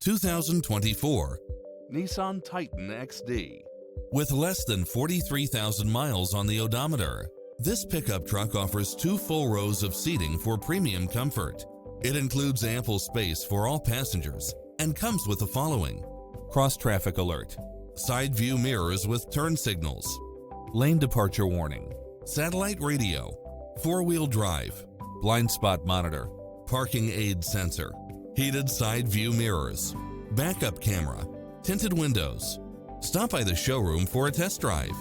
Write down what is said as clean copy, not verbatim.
2024 Nissan Titan XD. With less than 43,000 miles on the odometer, this pickup truck offers 2 full rows of seating for premium comfort. It includes ample space for all passengers and comes with the following: cross-traffic alert, side view mirrors with turn signals, lane departure warning, satellite radio, 4-wheel drive, blind spot monitor, parking aid sensor, heated side view mirrors, backup camera, tinted windows. Stop by the showroom for a test drive.